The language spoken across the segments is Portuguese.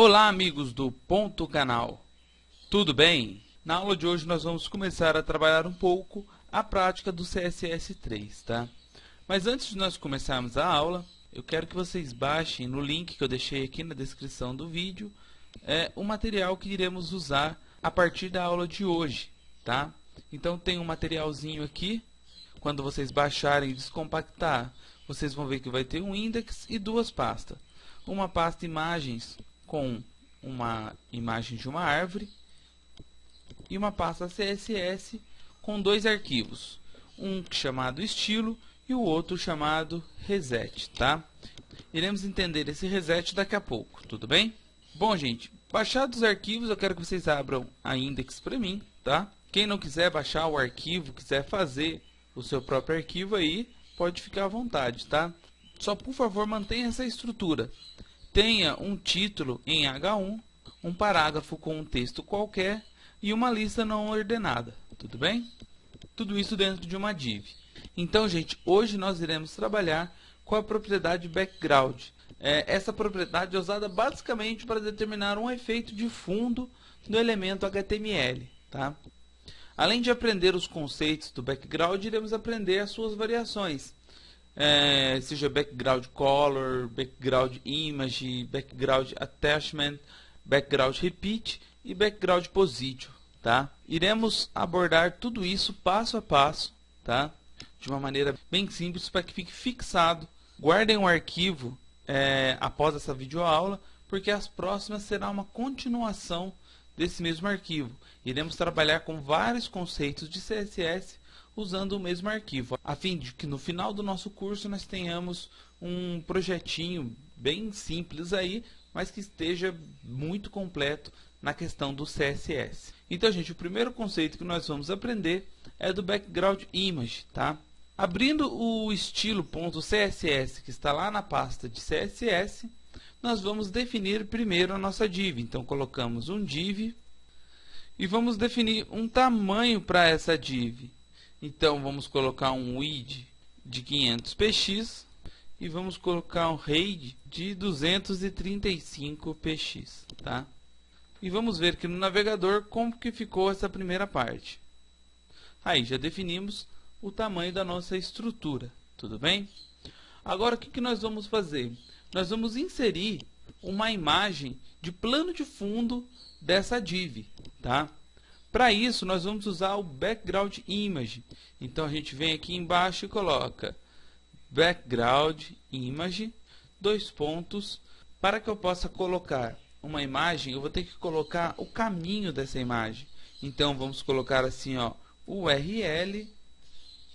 Olá, amigos do Ponto Canal, tudo bem? Na aula de hoje nós vamos começar a trabalhar um pouco a prática do CSS3, tá? Mas antes de nós começarmos a aula, eu quero que vocês baixem no link que eu deixei aqui na descrição do vídeo o material que iremos usar a partir da aula de hoje, tá? Então tem um materialzinho aqui, quando vocês baixarem e descompactar, vocês vão ver que vai ter um index e duas pastas. Uma pasta imagens com uma imagem de uma árvore e uma pasta CSS com dois arquivos, um chamado estilo e o outro chamado reset, tá? Iremos entender esse reset daqui a pouco, tudo bem? Bom, gente, baixados os arquivos, eu quero que vocês abram a index para mim, tá? Quem não quiser baixar o arquivo, quiser fazer o seu próprio arquivo aí, pode ficar à vontade, tá? Só por favor mantenha essa estrutura. Tenha um título em H1, um parágrafo com um texto qualquer e uma lista não ordenada, tudo bem? Tudo isso dentro de uma div. Então, gente, hoje nós iremos trabalhar com a propriedade background. Essa propriedade é usada basicamente para determinar um efeito de fundo no elemento HTML, tá? Além de aprender os conceitos do background, iremos aprender as suas variações. Seja background color, background image, background attachment, background repeat e background position, tá? Iremos abordar tudo isso passo a passo, tá? De uma maneira bem simples para que fique fixado. Guardem o arquivo após essa videoaula, porque as próximas será uma continuação desse mesmo arquivo. Iremos trabalhar com vários conceitos de CSS usando o mesmo arquivo, a fim de que no final do nosso curso nós tenhamos um projetinho bem simples aí, mas que esteja muito completo na questão do CSS. Então, gente, o primeiro conceito que nós vamos aprender é do background image, tá? Abrindo o estilo.css que está lá na pasta de CSS, nós vamos definir primeiro a nossa div. Então, colocamos um div e vamos definir um tamanho para essa div. Então, vamos colocar um width de 500 px e vamos colocar um height de 235 px, tá? E vamos ver aqui no navegador como que ficou essa primeira parte. Aí, já definimos o tamanho da nossa estrutura, tudo bem? Agora, o que nós vamos fazer? Nós vamos inserir uma imagem de plano de fundo dessa div, tá? Para isso, nós vamos usar o background image. Então, a gente vem aqui embaixo e coloca background image, dois pontos. Para que eu possa colocar uma imagem, eu vou ter que colocar o caminho dessa imagem. Então, vamos colocar assim, ó, URL,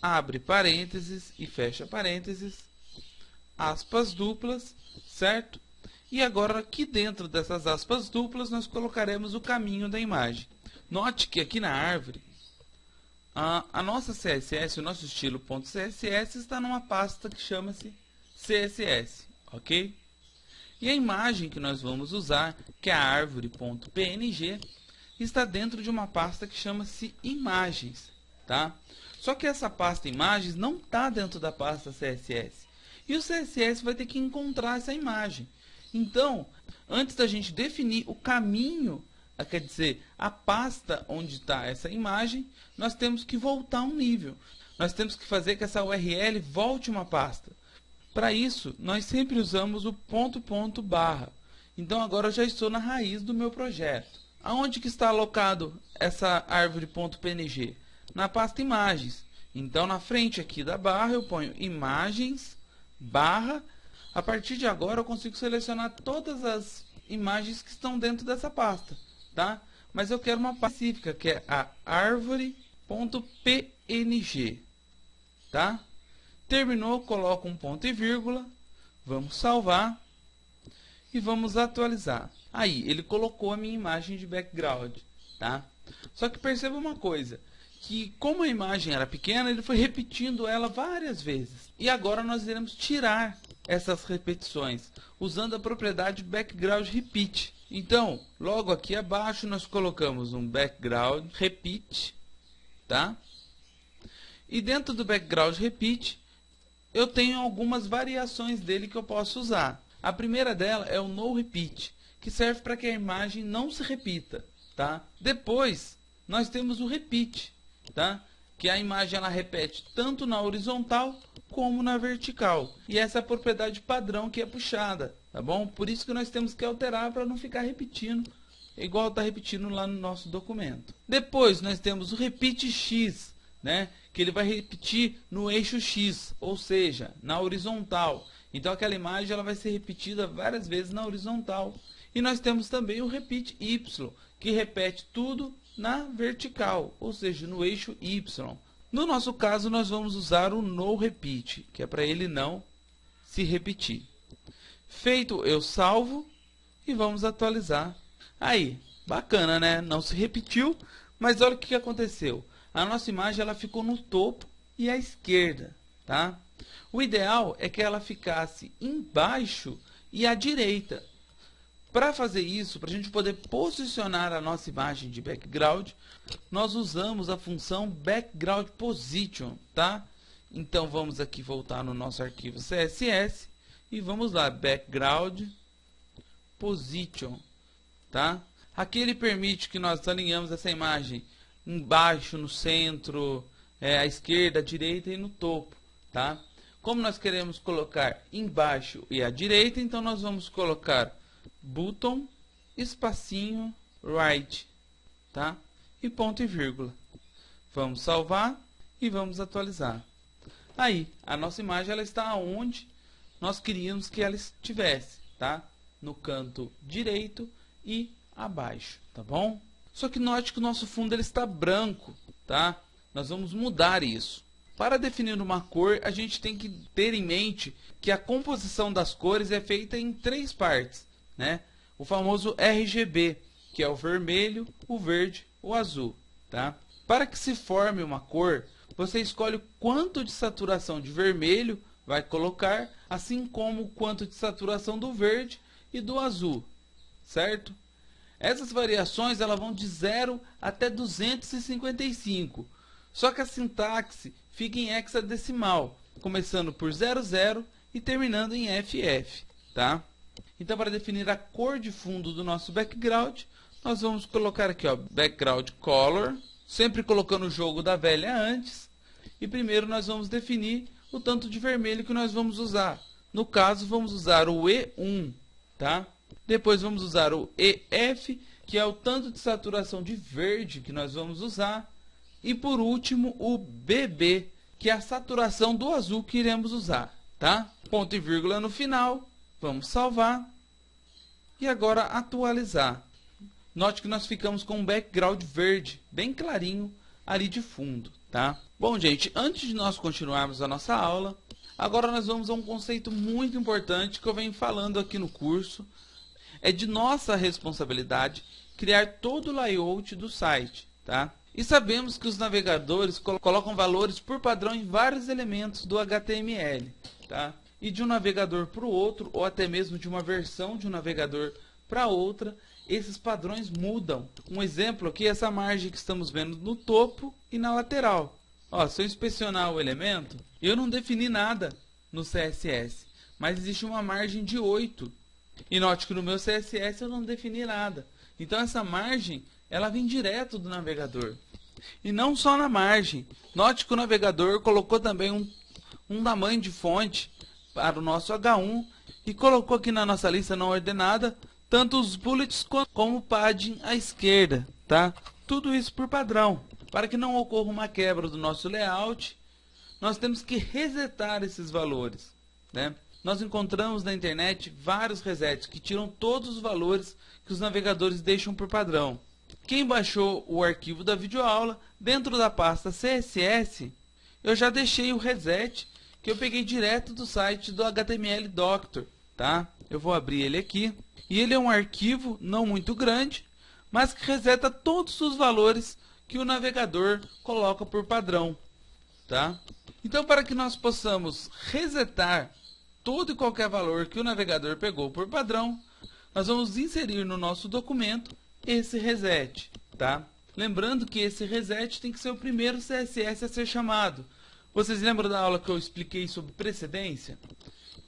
abre parênteses e fecha parênteses, aspas duplas, certo? E agora, aqui dentro dessas aspas duplas, nós colocaremos o caminho da imagem. Note que aqui na árvore, a nossa CSS, o nosso estilo.css está numa pasta que chama-se CSS, ok? E a imagem que nós vamos usar, que é a árvore.png, está dentro de uma pasta que chama-se imagens, tá? Só que essa pasta imagens não está dentro da pasta CSS. E o CSS vai ter que encontrar essa imagem. Então, antes da gente definir o caminho, quer dizer, a pasta onde está essa imagem, nós temos que voltar um nível. Nós temos que fazer que essa URL volte uma pasta. Para isso, nós sempre usamos o ponto barra. Então, agora eu já estou na raiz do meu projeto. Aonde que está alocado essa árvore.png? Na pasta imagens. Então, na frente aqui da barra, eu ponho imagens, barra. A partir de agora, eu consigo selecionar todas as imagens que estão dentro dessa pasta, tá? Mas eu quero uma pasta específica, que é a árvore.png, tá? Terminou, coloco um ponto e vírgula, vamos salvar e vamos atualizar. Aí, ele colocou a minha imagem de background, tá? Só que perceba uma coisa, que como a imagem era pequena, ele foi repetindo ela várias vezes. E agora nós iremos tirar essas repetições, usando a propriedade background repeat. Então, logo aqui abaixo nós colocamos um background repeat, tá? E dentro do background repeat, eu tenho algumas variações dele que eu posso usar. A primeira dela é o no repeat, que serve para que a imagem não se repita, tá? Depois, nós temos o repeat, tá? Que a imagem ela repete tanto na horizontal como na vertical. E essa é a propriedade padrão que é puxada, tá bom? Por isso que nós temos que alterar para não ficar repetindo, igual está repetindo lá no nosso documento. Depois, nós temos o repeat X, né? Que ele vai repetir no eixo X, ou seja, na horizontal. Então aquela imagem ela vai ser repetida várias vezes na horizontal. E nós temos também o repeat Y, que repete tudo na vertical, ou seja, no eixo Y. No nosso caso, nós vamos usar o no repeat, que é para ele não se repetir. Feito, eu salvo e vamos atualizar. Aí, bacana, né? Não se repetiu, mas olha o que aconteceu. A nossa imagem ela ficou no topo e à esquerda, tá? O ideal é que ela ficasse embaixo e à direita. Para fazer isso, para a gente poder posicionar a nossa imagem de background, nós usamos a função background position, tá? Então vamos aqui voltar no nosso arquivo CSS e vamos lá, background position, tá? Aqui ele permite que nós alinhamos essa imagem embaixo, no centro, à esquerda, à direita e no topo, tá? Como nós queremos colocar embaixo e à direita, então nós vamos colocar button, espacinho, right, tá? E ponto e vírgula. Vamos salvar e vamos atualizar. Aí, a nossa imagem ela está onde nós queríamos que ela estivesse, tá? No canto direito e abaixo, tá bom? Só que note que o nosso fundo ele está branco, tá? Nós vamos mudar isso. Para definir uma cor, a gente tem que ter em mente que a composição das cores é feita em 3 partes, né? O famoso RGB, que é o vermelho, o verde, o azul, tá? Para que se forme uma cor, você escolhe o quanto de saturação de vermelho vai colocar, assim como o quanto de saturação do verde e do azul, certo? Essas variações elas vão de 0 até 255. Só que a sintaxe fica em hexadecimal, começando por 00 e terminando em FF, tá? Então, para definir a cor de fundo do nosso background, nós vamos colocar aqui, ó, background color, sempre colocando o jogo da velha antes. E primeiro nós vamos definir o tanto de vermelho que nós vamos usar. No caso, vamos usar o E1, tá? Depois vamos usar o EF, que é o tanto de saturação de verde que nós vamos usar. E por último, o BB, que é a saturação do azul que iremos usar, tá? Ponto e vírgula no final. Vamos salvar. E agora atualizar. Note que nós ficamos com um background verde, bem clarinho, ali de fundo, tá? Bom, gente, antes de nós continuarmos a nossa aula, agora nós vamos a um conceito muito importante que eu venho falando aqui no curso. É de nossa responsabilidade criar todo o layout do site, tá? E sabemos que os navegadores colocam valores por padrão em vários elementos do HTML, tá? E de um navegador para o outro, ou até mesmo de uma versão de um navegador para outra, esses padrões mudam. Um exemplo aqui é essa margem que estamos vendo no topo e na lateral. Ó, se eu inspecionar o elemento, eu não defini nada no CSS, mas existe uma margem de 8. E note que no meu CSS eu não defini nada. Então essa margem, ela vem direto do navegador. E não só na margem. Note que o navegador colocou também um tamanho de fonte para o nosso H1 e colocou aqui na nossa lista não ordenada tanto os bullets como o padding à esquerda, tá? Tudo isso por padrão. Para que não ocorra uma quebra do nosso layout, nós temos que resetar esses valores, né? Nós encontramos na internet vários resets que tiram todos os valores que os navegadores deixam por padrão. Quem baixou o arquivo da videoaula, dentro da pasta CSS, eu já deixei o reset que eu peguei direto do site do HTML Doctor, tá? Eu vou abrir ele aqui. E ele é um arquivo não muito grande, mas que reseta todos os valores que o navegador coloca por padrão, tá? Então, para que nós possamos resetar todo e qualquer valor que o navegador pegou por padrão, nós vamos inserir no nosso documento esse reset, tá? Lembrando que esse reset tem que ser o primeiro CSS a ser chamado. Vocês lembram da aula que eu expliquei sobre precedência?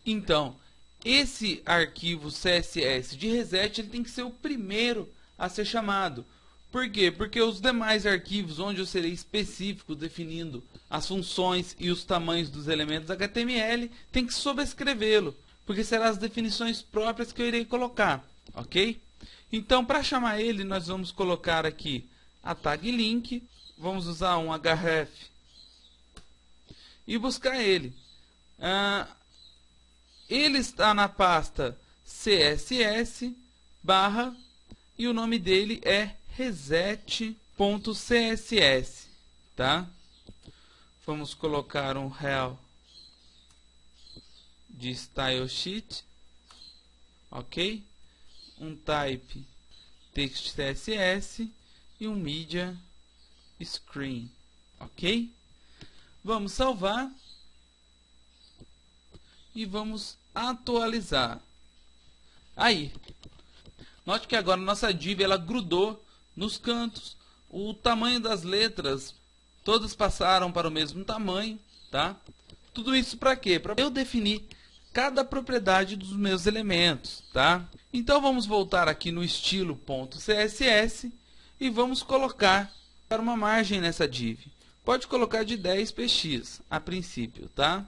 Então, esse arquivo CSS de reset ele tem que ser o primeiro a ser chamado. Por quê? Porque os demais arquivos onde eu serei específico definindo as funções e os tamanhos dos elementos HTML tem que sobrescrevê-lo, porque serão as definições próprias que eu irei colocar, ok? Então, para chamar ele, nós vamos colocar aqui a tag link, vamos usar um href e buscar ele. Ele está na pasta css barra e o nome dele é reset.css, tá? Vamos colocar um rel de style sheet, ok? Um type text css e um media screen, ok? Vamos salvar e vamos atualizar. Aí, note que agora nossa div ela grudou nos cantos, o tamanho das letras todas passaram para o mesmo tamanho, tá? Tudo isso para quê? Para eu definir cada propriedade dos meus elementos, tá? Então vamos voltar aqui no estilo.css e vamos colocar uma margem nessa div. Pode colocar de 10 px a princípio, tá?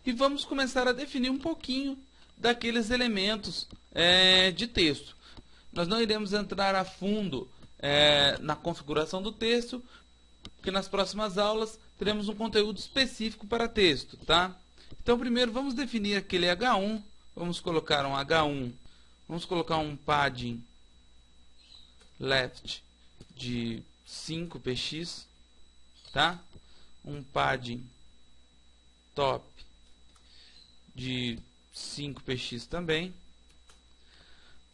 E vamos começar a definir um pouquinho daqueles elementos de texto. Nós não iremos entrar a fundo na configuração do texto, porque nas próximas aulas teremos um conteúdo específico para texto, tá? Então primeiro vamos definir aquele H1, vamos colocar um H1, vamos colocar um padding left de 5 px, tá? Um padding top de 5 px também.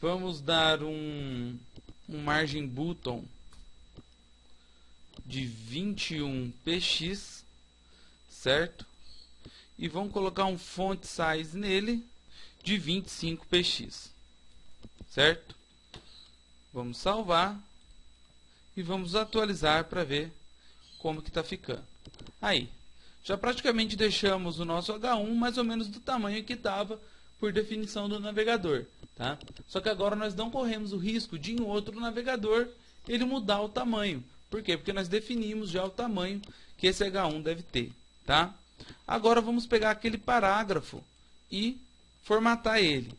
Vamos dar um margem button de 21 px, certo? E vamos colocar um font size nele de 25 px, certo? Vamos salvar e vamos atualizar para ver como que está ficando. Aí, já praticamente deixamos o nosso H1 mais ou menos do tamanho que estava por definição do navegador, tá? Só que agora nós não corremos o risco de em outro navegador ele mudar o tamanho. Por quê? Porque nós definimos já o tamanho que esse H1 deve ter, tá? Agora vamos pegar aquele parágrafo e formatar ele.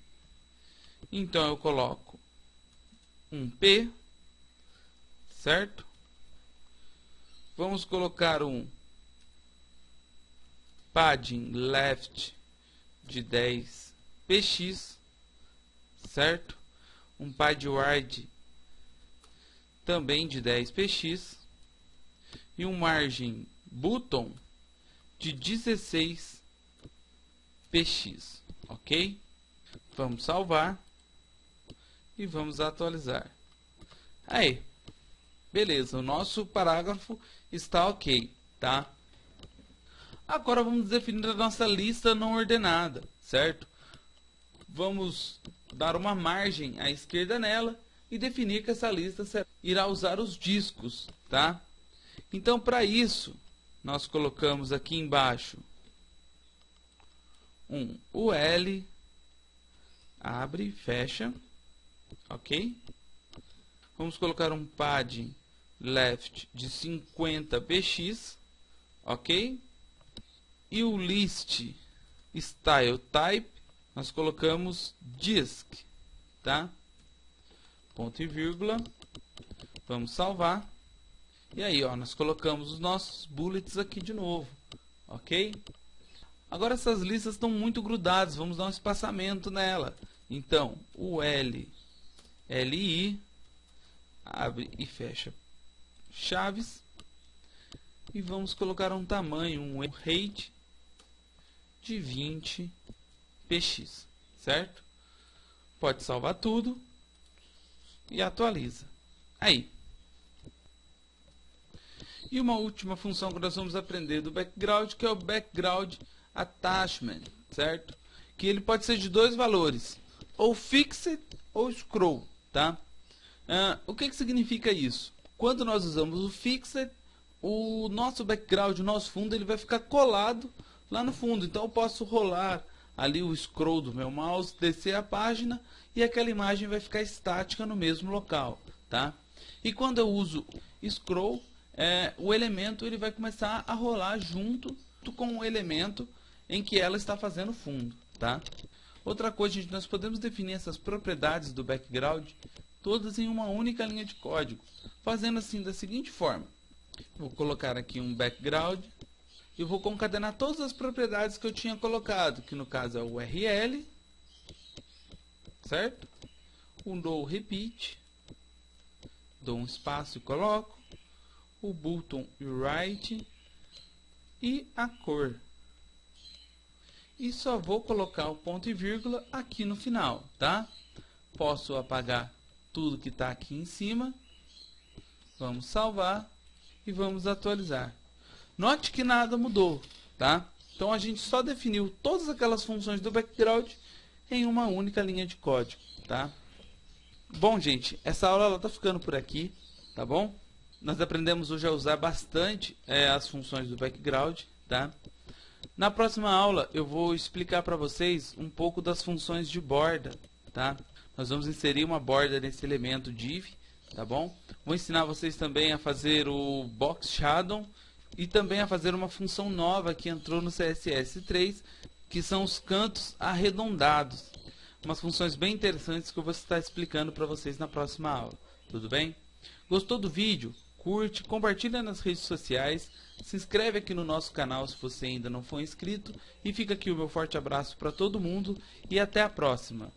Então eu coloco um P, certo? Vamos colocar um padding left de 10 px, certo? Um padding wide também de 10 px e um margem button de 16 px, ok? Vamos salvar e vamos atualizar. Aí, beleza, o nosso parágrafo está ok, tá? Agora vamos definir a nossa lista não ordenada, certo? Vamos dar uma margem à esquerda nela e definir que essa lista irá usar os discos, tá? Então, para isso, nós colocamos aqui embaixo um UL, abre e fecha, ok? Vamos colocar um padding left de 50 px, ok? E o list style type nós colocamos disk, tá? Ponto e vírgula. Vamos salvar. E aí, ó, nós colocamos os nossos bullets aqui de novo, ok? Agora essas listas estão muito grudadas, vamos dar um espaçamento nela. Então, o LI, abre e fecha chaves. E vamos colocar um tamanho, um height de 20 px, certo? Pode salvar tudo e atualiza. Aí. E uma última função que nós vamos aprender do background, que é o background attachment, certo? Que ele pode ser de dois valores, ou fixed ou scroll, tá? O que significa isso? Quando nós usamos o fixed, o nosso background, o nosso fundo, ele vai ficar colado lá no fundo. Então eu posso rolar ali o scroll do meu mouse, descer a página e aquela imagem vai ficar estática no mesmo local, tá? E quando eu uso scroll, o elemento ele vai começar a rolar junto com o elemento em que ela está fazendo fundo, tá? Outra coisa, gente, nós podemos definir essas propriedades do background todas em uma única linha de código, fazendo assim da seguinte forma. Vou colocar aqui um background e vou concatenar todas as propriedades que eu tinha colocado, que no caso é o URL, certo? O dou repeat, dou um espaço e coloco, o button e o right e a cor. E só vou colocar o ponto e vírgula aqui no final, tá? Posso apagar tudo que está aqui em cima. Vamos salvar e vamos atualizar. Note que nada mudou, tá? Então a gente só definiu todas aquelas funções do background em uma única linha de código, tá? Bom, gente, essa aula está ficando por aqui, tá bom? Nós aprendemos hoje a usar bastante as funções do background, tá? Na próxima aula eu vou explicar para vocês um pouco das funções de borda, tá? Nós vamos inserir uma borda nesse elemento div, tá bom? Vou ensinar vocês também a fazer o box shadow e também a fazer uma função nova que entrou no CSS3, que são os cantos arredondados. Umas funções bem interessantes que eu vou estar explicando para vocês na próxima aula. Tudo bem? Gostou do vídeo? Curte, compartilha nas redes sociais, se inscreve aqui no nosso canal se você ainda não for inscrito e fica aqui o meu forte abraço para todo mundo e até a próxima.